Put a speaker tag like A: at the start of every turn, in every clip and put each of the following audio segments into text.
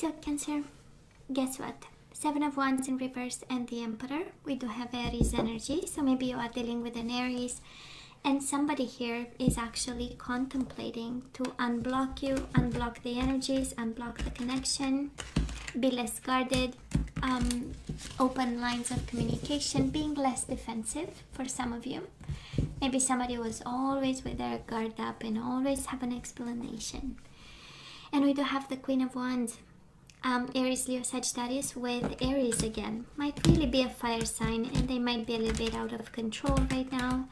A: So Cancer, guess what? Seven of Wands in reverse and the Emperor. We do have Aries energy, so maybe you are dealing with an Aries, and somebody here is actually contemplating to unblock you, unblock the energies, unblock the connection, be less guarded, open lines of communication, being less defensive for some of you. Maybe somebody was always with their guard up and always have an explanation. And we do have the Queen of Wands, Aries, Leo, Sagittarius with Aries again. Might really be a fire sign, and they might be a little bit out of control right now,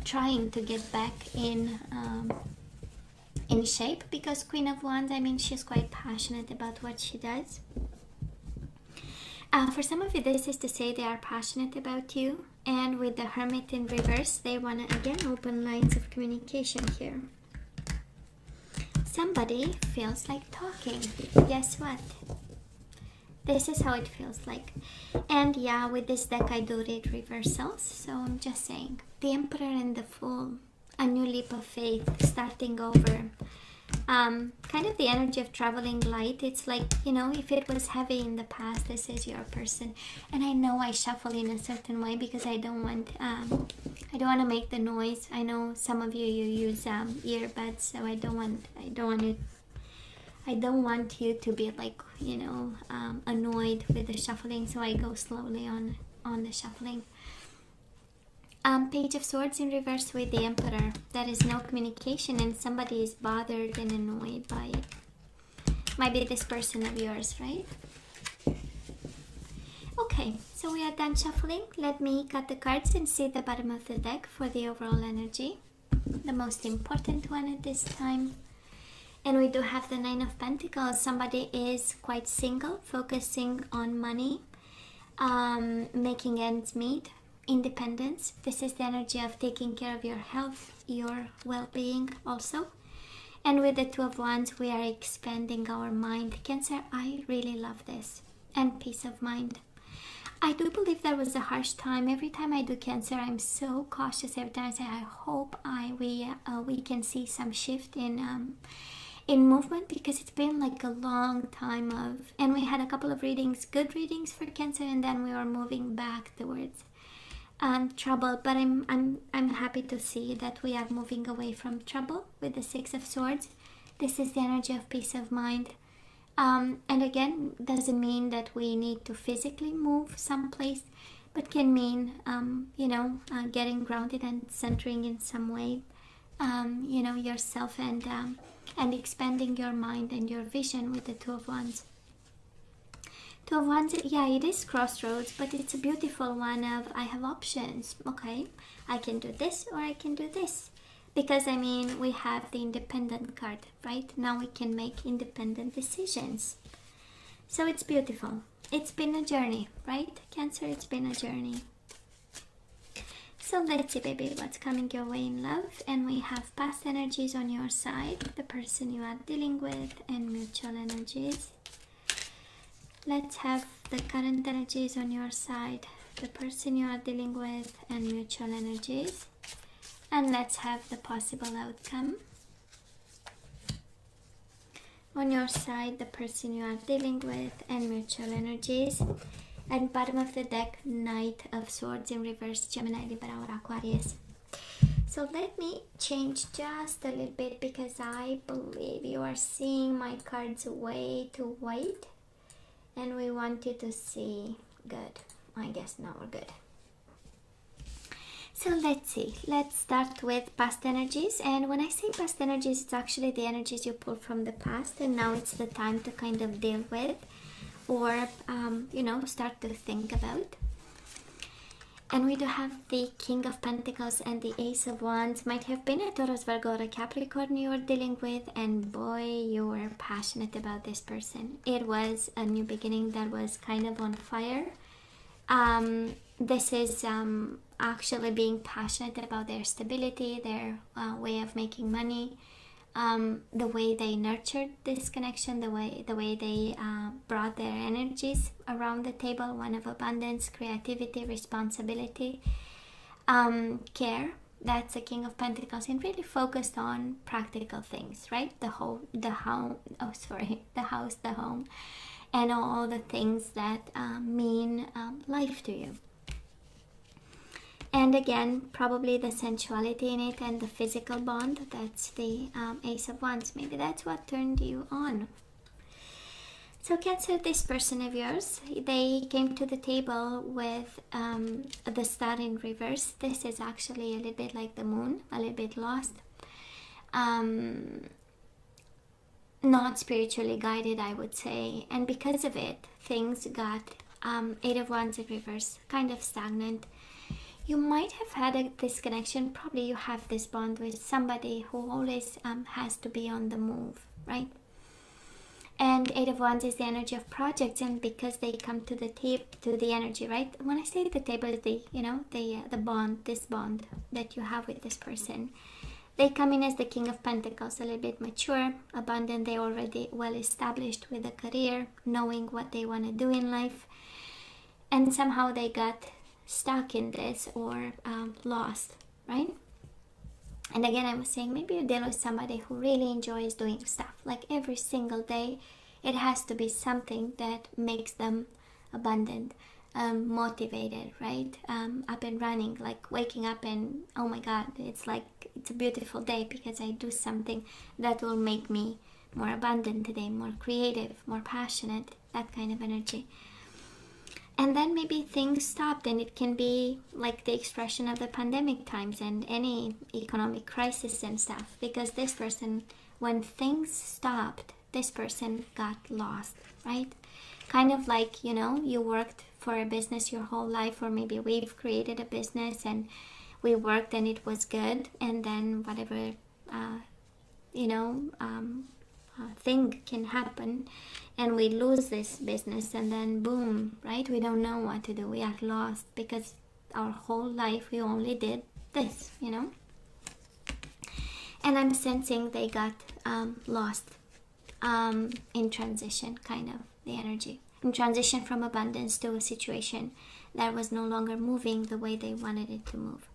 A: trying to get back in shape, because Queen of Wands, I mean, she's quite passionate about what she does. For some of you, this is to say they are passionate about you, and with the Hermit in reverse, they want to again open lines of communication here. Somebody feels like talking. Guess what? This is how it feels like. And yeah, with this deck I do read reversals, so I'm just saying. The Emperor and the Fool, a new leap of faith, starting over. Kind of the energy of traveling light. It's like, you know, if it was heavy in the past, this is your person. And I know I shuffle in a certain way because I don't want to make the noise. I know some of you use earbuds, so I don't want you to be like, you know, annoyed with the shuffling, so I go slowly on the shuffling. Page of Swords in reverse with the Emperor. There is no communication and somebody is bothered and annoyed by it. Might be this person of yours, right? Okay, so we are done shuffling. Let me cut the cards and see the bottom of the deck for the overall energy. The most important one at this time. And we do have the Nine of Pentacles. Somebody is quite single, focusing on money, making ends meet, independence. This is the energy of taking care of your health, your well-being also. And with the Two of Wands, we are expanding our mind. Cancer, I really love this. And peace of mind. I do believe there was a harsh time. Every time I do Cancer, I'm so cautious. Every time I say, I hope we can see some shift in movement, because it's been like a long time of, and we had a couple of readings, good readings for Cancer, and then we were moving back towards trouble. But I'm happy to see that we are moving away from trouble with the Six of Swords. This is the energy of peace of mind. And again, doesn't mean that we need to physically move someplace, but can mean, getting grounded and centering in some way, yourself, and expanding your mind and your vision with the Two of Wands. Two of Wands, yeah, it is crossroads, but it's a beautiful one of, I have options. Okay, I can do this or I can do this. Because, I mean, we have the Independent card, right? Now we can make independent decisions. So it's beautiful. It's been a journey, right? Cancer, it's been a journey. So let's see, baby, what's coming your way in love. And we have past energies on your side, the person you are dealing with, and mutual energies. Let's have the current energies on your side, the person you are dealing with, and mutual energies. And let's have the possible outcome. On your side, the person you are dealing with, and mutual energies. And bottom of the deck, Knight of Swords in reverse, Gemini, Libra, or Aquarius. So let me change just a little bit, because I believe you are seeing my cards way too white. And we want you to see good. I guess now we're good. So let's see. Let's start with past energies. And when I say past energies, it's actually the energies you pull from the past. And now it's the time to kind of deal with, or, start to think about. And we do have the King of Pentacles and the Ace of Wands. Might have been a Taurus, Virgo, or a Capricorn you were dealing with. And boy, you were passionate about this person. It was a new beginning that was kind of on fire. This is actually being passionate about their stability, their way of making money, the way they nurtured this connection, the way they brought their energies around the table, one of abundance, creativity, responsibility, care, That's a King of Pentacles, and really focused on practical things, right? The house, the home, and all the things that mean life to you. And again, probably the sensuality in it and the physical bond. That's the Ace of Wands. Maybe that's what turned you on. So Cancer, this person of yours, they came to the table with the Star in reverse. This is actually a little bit like the Moon, a little bit lost. Not spiritually guided, I would say. And because of it, things got Eight of Wands in reverse, kind of stagnant. You might have had a disconnection. Probably you have this bond with somebody who always has to be on the move, right? And Eight of Wands is the energy of projects, and because they come to the the energy, right? When I say the table, the bond, this bond that you have with this person, they come in as the King of Pentacles, a little bit mature, abundant. They already well established with a career, knowing what they want to do in life, and somehow they got stuck in this or lost, right? And again, I was saying, maybe you deal with somebody who really enjoys doing stuff. Like every single day, it has to be something that makes them abundant, motivated, right? Up and running, like waking up and, oh my God, it's like, it's a beautiful day because I do something that will make me more abundant today, more creative, more passionate, that kind of energy. And then maybe things stopped, and it can be like the expression of the pandemic times and any economic crisis and stuff. Because this person, when things stopped, this person got lost, right? Kind of like, you worked for a business your whole life, or maybe we've created a business and we worked and it was good. And then whatever, thing can happen, and we lose this business, and then boom, right? We don't know what to do. We are lost because our whole life we only did this, And I'm sensing they got lost in transition, kind of the energy. In transition from abundance to a situation that was no longer moving the way they wanted it to move.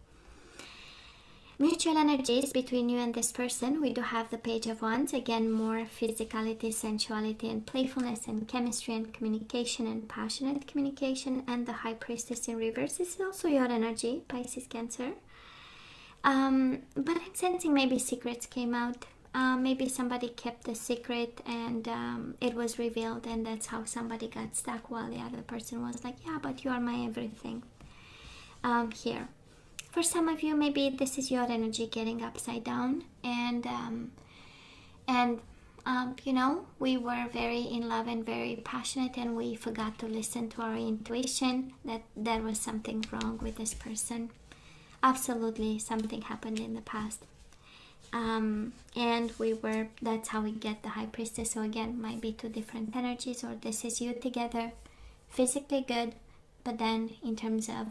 A: Mutual energies between you and this person. We do have the Page of Wands. Again, more physicality, sensuality, and playfulness, and chemistry, and communication, and passionate communication. And the High Priestess in reverse is also your energy, Pisces, Cancer. But I'm sensing maybe secrets came out. Maybe somebody kept the secret and it was revealed, and that's how somebody got stuck, while the other person was like, yeah, but you are my everything. Here. For some of you, maybe this is your energy getting upside down, and we were very in love and very passionate, and we forgot to listen to our intuition that there was something wrong with this person. Absolutely, something happened in the past, and that's how we get the High Priestess. So again, might be two different energies, or this is you together, physically good, but then in terms of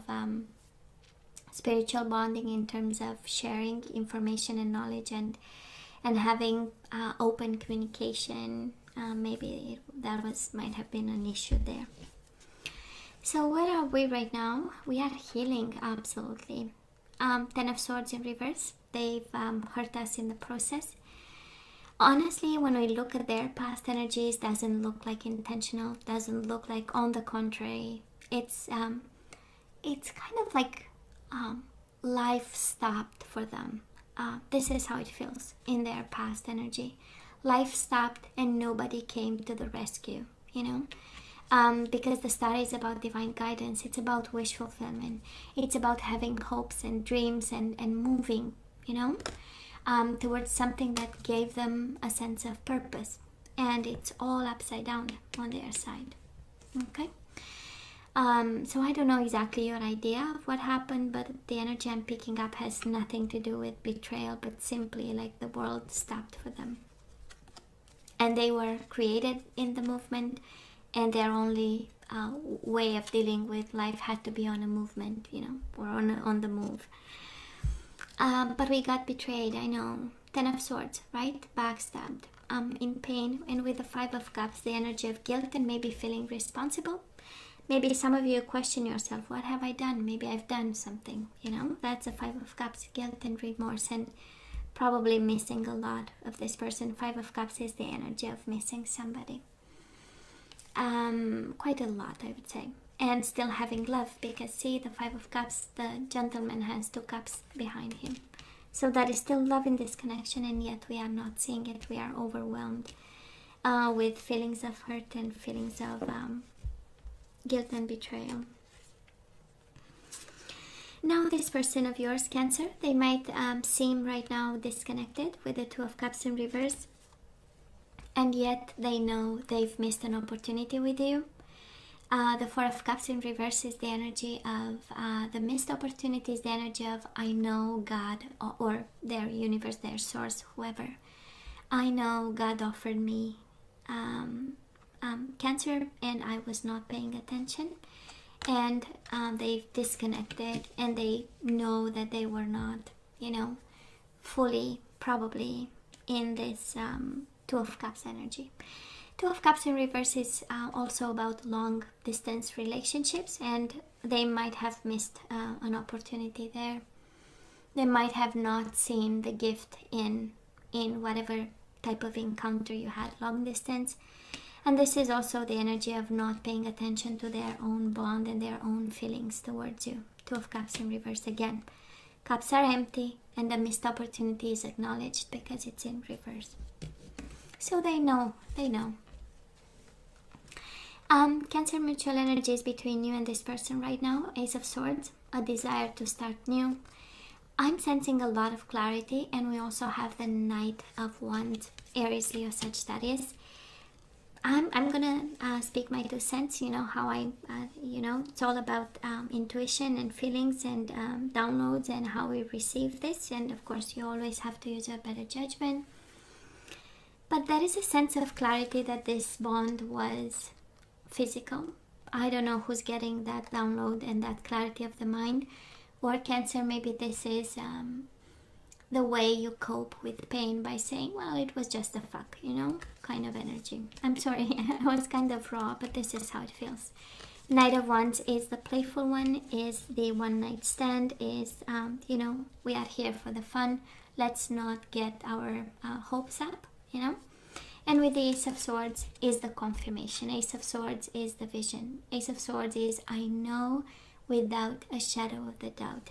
A: spiritual bonding, in terms of sharing information and knowledge, and having open communication, maybe might have been an issue there. So where are we right now? We are healing, absolutely. Ten of Swords in reverse. They've hurt us in the process. Honestly, when we look at their past energies, doesn't look like intentional, doesn't look like, on the contrary, it's kind of like life stopped for them. This is how it feels in their past energy. Life stopped and nobody came to the rescue, because the Star is about divine guidance. It's about wish fulfillment. It's about having hopes and dreams and moving, towards something that gave them a sense of purpose. And it's all upside down on their side. Okay? So I don't know exactly your idea of what happened, but the energy I'm picking up has nothing to do with betrayal, but simply like the world stopped for them. And they were created in the movement, and their only way of dealing with life had to be on a movement, or on the move. But we got betrayed, I know. Ten of Swords, right? Backstabbed, in pain, and with the Five of Cups, the energy of guilt and maybe feeling responsible. Maybe some of you question yourself, what have I done? Maybe I've done something, you know. That's a Five of Cups, guilt and remorse, and probably missing a lot of this person. Five of Cups is the energy of missing somebody. Quite a lot, I would say. And still having love, because see, the Five of Cups, the gentleman has 2 cups behind him. So there is still love in this connection, and yet we are not seeing it. We are overwhelmed with feelings of hurt and feelings of guilt and betrayal. Now this person of yours, Cancer, they might seem right now disconnected with the Two of Cups in reverse, and yet they know they've missed an opportunity with you. The Four of Cups in reverse is the energy of the missed opportunities, the energy of I know God, or their universe, their source, whoever. I know God offered me Cancer, and I was not paying attention, and they've disconnected, and they know that they were not, you know, fully probably in this Two of Cups energy. Two of Cups in reverse is also about long distance relationships, and they might have missed an opportunity there. They might have not seen the gift in whatever type of encounter you had long distance. And this is also the energy of not paying attention to their own bond and their own feelings towards you. Two of Cups in reverse again. Cups are empty, and the missed opportunity is acknowledged because it's in reverse. So they know. Cancer mutual energies between you and this person right now. Ace of Swords, a desire to start new. I'm sensing a lot of clarity, and we also have the Knight of Wands, Aries, Leo, Sagittarius. I'm gonna speak my 2 cents. You know how it's all about intuition and feelings and downloads and how we receive this, and of course you always have to use a better judgment. But there is a sense of clarity that this bond was physical. I don't know who's getting that download and that clarity of the mind. Or Cancer, maybe this is the way you cope with pain by saying, well, it was just a fuck, you know, kind of energy. I'm sorry, I was kind of raw, but this is how it feels. Knight of Wands is the playful one, is the one night stand, is, we are here for the fun. Let's not get our hopes up, you know. And with the Ace of Swords is the confirmation. Ace of Swords is the vision. Ace of Swords is I know without a shadow of the doubt.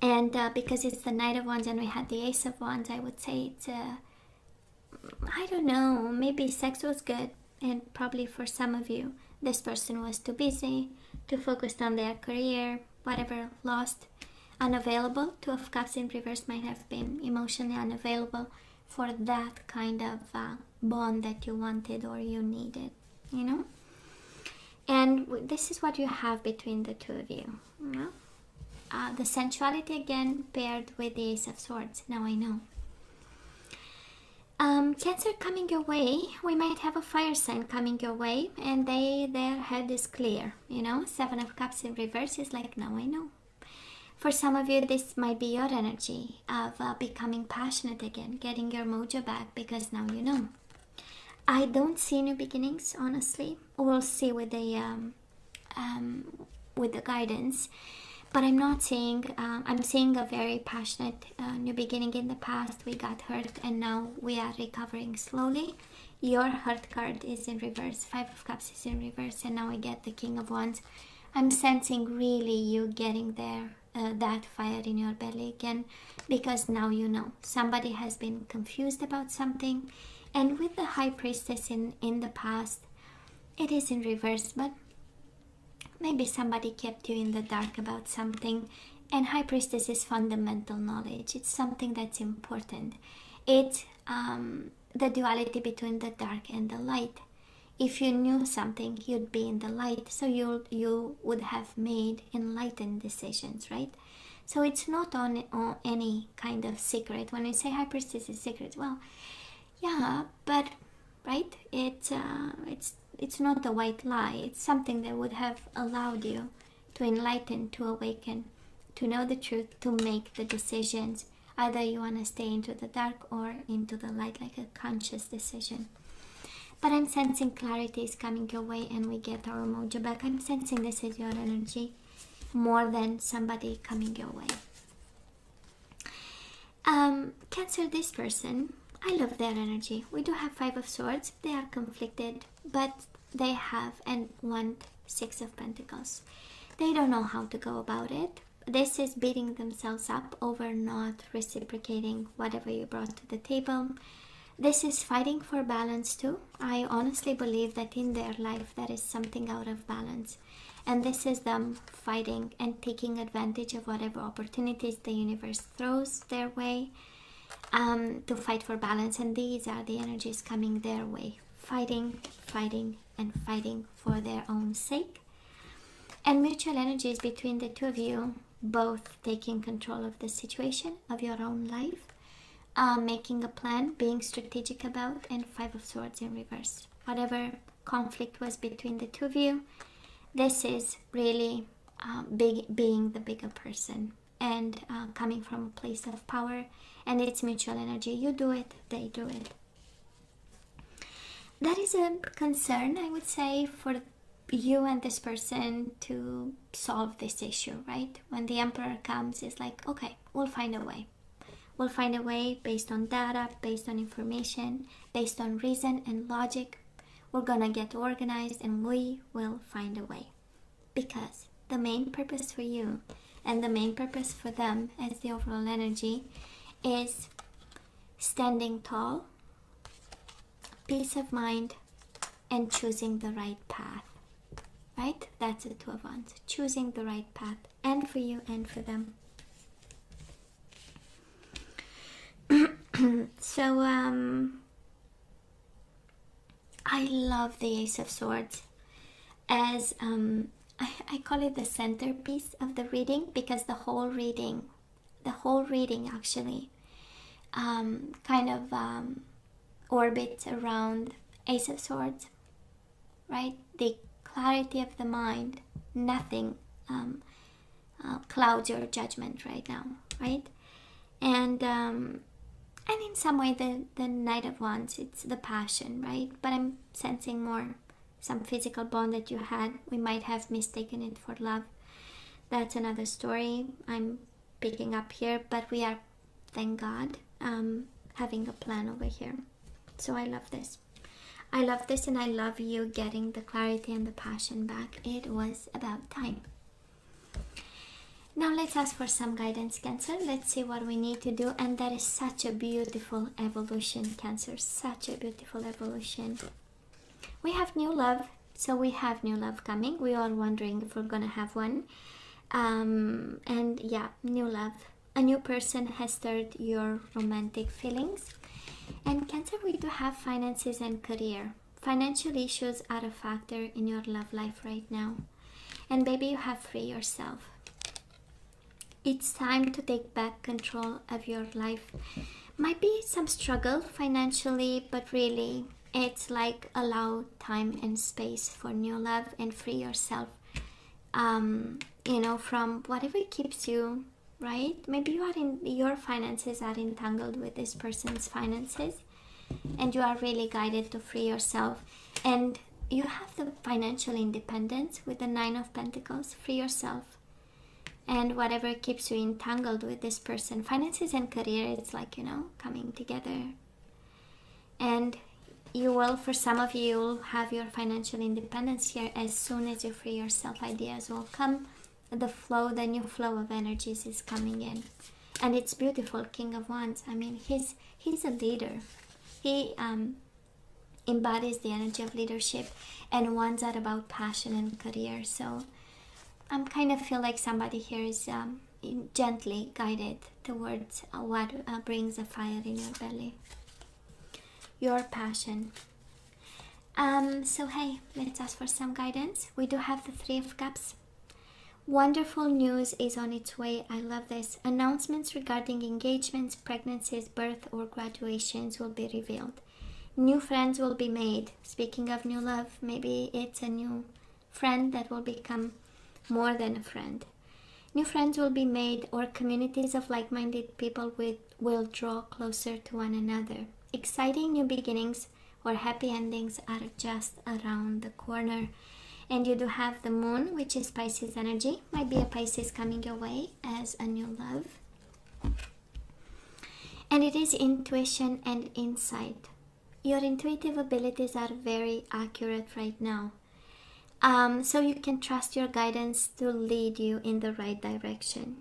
A: And because it's the Knight of Wands and we had the Ace of Wands, I would say it's I don't know, maybe sex was good, and probably for some of you this person was too busy, too focused on their career, whatever, lost, unavailable. Two of Cups in reverse might have been emotionally unavailable for that kind of bond that you wanted or you needed, you know. And this is what you have between the two of you, you know? The sensuality again paired with the Ace of Swords. Now I know. Cancer coming your way. We might have a fire sign coming your way, and their head is clear, you know. Seven of Cups in reverse is like, now I know. For some of you, this might be your energy of becoming passionate again, getting your mojo back, because now you know. I don't see new beginnings, honestly. We'll see with the guidance, but I'm not seeing. I'm seeing a very passionate new beginning in the past. We got hurt, and now we are recovering slowly. Your hurt card is in reverse. Five of Cups is in reverse, and now we get the King of Wands. I'm sensing really you getting there. That fire in your belly again, because now you know. Somebody has been confused about something, and with the High Priestess in the past, it is in reverse, but maybe somebody kept you in the dark about something. And High Priestess is fundamental knowledge. It's something that's important. It's the duality between the dark and the light. If you knew something, you'd be in the light, so you would have made enlightened decisions, right? So it's not on any kind of secret. When we say High Priestess is secret, well, yeah, but right, it's not a white lie. It's something that would have allowed you to enlighten, to awaken, to know the truth, to make the decisions. Either you want to stay into the dark or into the light, like a conscious decision. But I'm sensing clarity is coming your way, and we get our mojo back. I'm sensing this is your energy more than somebody coming your way. Cancer, this person, I love their energy. We do have Five of Swords. They are conflicted, but they have and want Six of Pentacles. They don't know how to go about it. This is beating themselves up over not reciprocating whatever you brought to the table. This is fighting for balance too. I honestly believe that in their life there is something out of balance. And this is them fighting and taking advantage of whatever opportunities the universe throws their way to fight for balance. And these are the energies coming their way. Fighting, fighting, and fighting for their own sake. And mutual energies between the two of you, both taking control of the situation, of your own life. Making a plan, being strategic about, and Five of Swords in reverse. Whatever conflict was between the two of you, this is really being the bigger person and coming from a place of power, and it's mutual energy. You do it, they do it. That is a concern, I would say, for you and this person to solve this issue, right? When the Emperor comes, it's like, okay, we'll find a way. We'll find a way based on data, based on information, based on reason and logic. We're gonna get organized and we will find a way. Because the main purpose for you and the main purpose for them as the overall energy is standing tall, peace of mind, and choosing the right path. Right? That's the Two of Wands. Choosing the right path. And for you and for them. So I love the Ace of Swords as I call it the centerpiece of the reading, because the whole reading actually kind of orbits around Ace of Swords, right? The clarity of the mind, nothing clouds your judgment right now, right? And in some way the Knight of Wands, it's the passion, right? But I'm sensing more some physical bond that you had. We might have mistaken it for love. That's another story I'm picking up here, but we are, thank God, having a plan over here. So I love this. I love this, and I love you getting the clarity and the passion back. It was about time. Now let's ask for some guidance, Cancer. Let's see what we need to do. And that is such a beautiful evolution, Cancer. Such a beautiful evolution. We have new love. So we have new love coming. We are wondering if we're going to have one. And yeah, new love. A new person has stirred your romantic feelings. And Cancer, we do have finances and career. Financial issues are a factor in your love life right now. And baby, you have free yourself. It's time to take back control of your life. Might be some struggle financially, but really it's like allow time and space for new love and free yourself, from whatever keeps you, right? Maybe your finances are entangled with this person's finances, and you are really guided to free yourself. And you have the financial independence with the Nine of Pentacles. Free yourself. And whatever keeps you entangled with this person, finances and career, it's like, coming together. And you will, for some of you, you'll have your financial independence here. As soon as you free yourself, ideas will come. The new flow of energies is coming in. And it's beautiful, King of Wands. I mean, he's a leader. He embodies the energy of leadership. And Wands are about passion and career. So I kind of feel like somebody here is gently guided towards what brings a fire in your belly. Your passion. So hey, let's ask for some guidance. We do have the Three of Cups. Wonderful news is on its way. I love this. Announcements regarding engagements, pregnancies, birth, or graduations will be revealed. New friends will be made. Speaking of new love, maybe it's a new friend that will become more than a friend. New friends will be made, or communities of like-minded people will draw closer to one another. Exciting new beginnings or happy endings are just around the corner. And you do have the moon, which is Pisces energy. Might be a Pisces coming your way as a new love. And it is intuition and insight. Your intuitive abilities are very accurate right now. So you can trust your guidance to lead you in the right direction.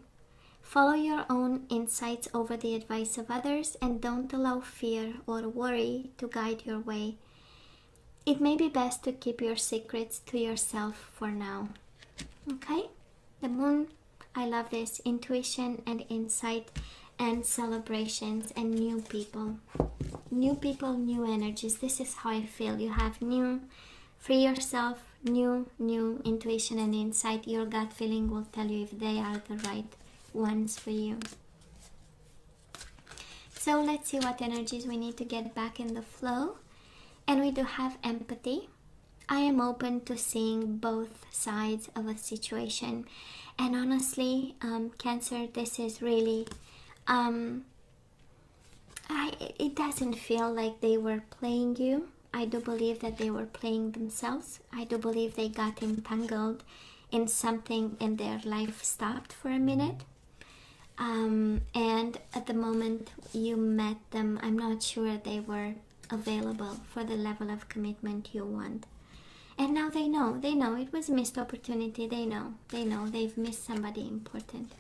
A: Follow your own insights over the advice of others and don't allow fear or worry to guide your way. It may be best to keep your secrets to yourself for now. Okay? The moon, I love this. Intuition and insight and celebrations and new people. New people, new energies. This is how I feel. You have new, free yourself, new intuition and insight. Your gut feeling will tell you if they are the right ones for you. So let's see what energies we need to get back in the flow. And we do have empathy. I am open to seeing both sides of a situation. And honestly, Cancer, this is really, it doesn't feel like they were playing you. I do believe that they were playing themselves. I do believe they got entangled in something and their life stopped for a minute. And at the moment you met them, I'm not sure they were available for the level of commitment you want. And now they know it was a missed opportunity. They know they've missed somebody important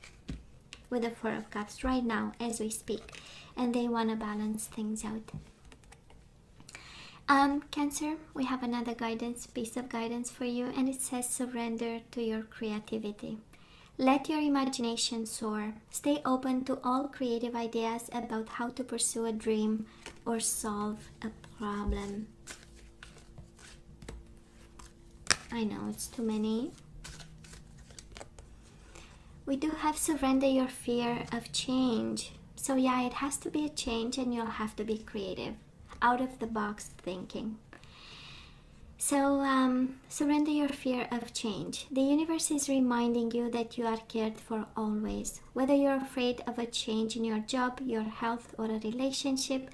A: with the Four of Cups right now as we speak, and they want to balance things out. Cancer, we have another piece of guidance for you, and it says surrender to your creativity. Let your imagination soar. Stay open to all creative ideas about how to pursue a dream or solve a problem. I know it's too many. We do have surrender your fear of change. So yeah, it has to be a change and you'll have to be creative. Out of the box thinking. So surrender your fear of change. The universe is reminding you that you are cared for always. Whether you're afraid of a change in your job, your health, or a relationship,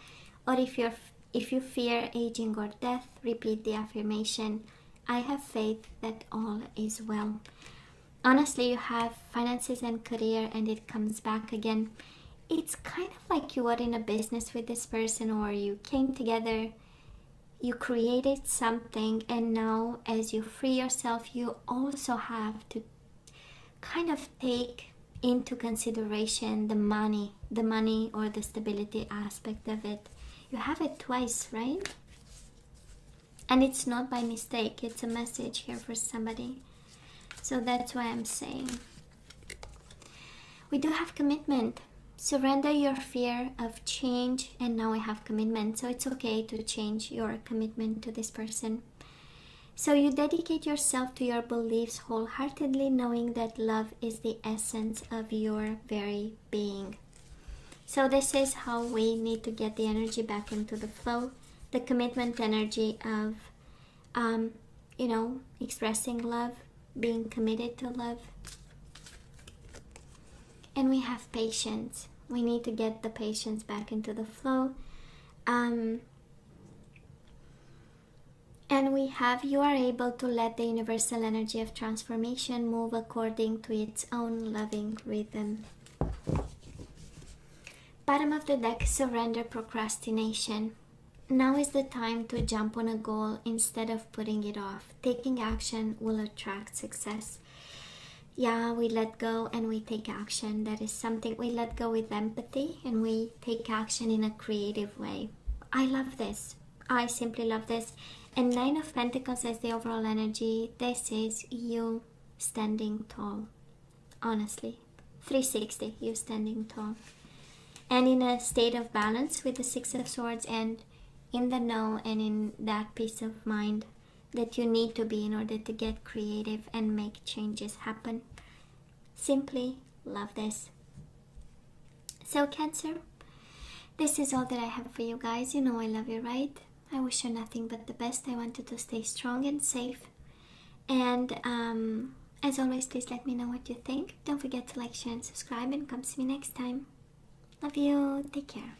A: or if you fear aging or death, repeat the affirmation, I have faith that all is well. Honestly, you have finances and career and it comes back again. It's kind of like you are in a business with this person, or you came together, you created something, and now as you free yourself, you also have to kind of take into consideration the money or the stability aspect of it. You have it twice, right? And it's not by mistake, it's a message here for somebody. So that's why I'm saying. We do have commitment. Surrender your fear of change, and now we have commitment. So it's okay to change your commitment to this person. So you dedicate yourself to your beliefs wholeheartedly, knowing that love is the essence of your very being. So this is how we need to get the energy back into the flow. The commitment energy of, expressing love, being committed to love. And we have patience. We need to get the patience back into the flow. And we have, you are able to let the universal energy of transformation move according to its own loving rhythm. Bottom of the deck, surrender procrastination. Now is the time to jump on a goal instead of putting it off. Taking action will attract success. Yeah, we let go and we take action. That is something we let go with empathy, and we take action in a creative way. I love this. I simply love this. And Nine of Pentacles as the overall energy. This is you standing tall. Honestly. 360, you standing tall. And in a state of balance with the Six of Swords, and in the know and in that peace of mind that you need to be in order to get creative and make changes happen. Simply love this. So Cancer, this is all that I have for you guys. You know I love you, right? I wish you nothing but the best. I want you to stay strong and safe. And as always, please let me know what you think. Don't forget to like, share, and subscribe, and come see me next time. Love you. Take care.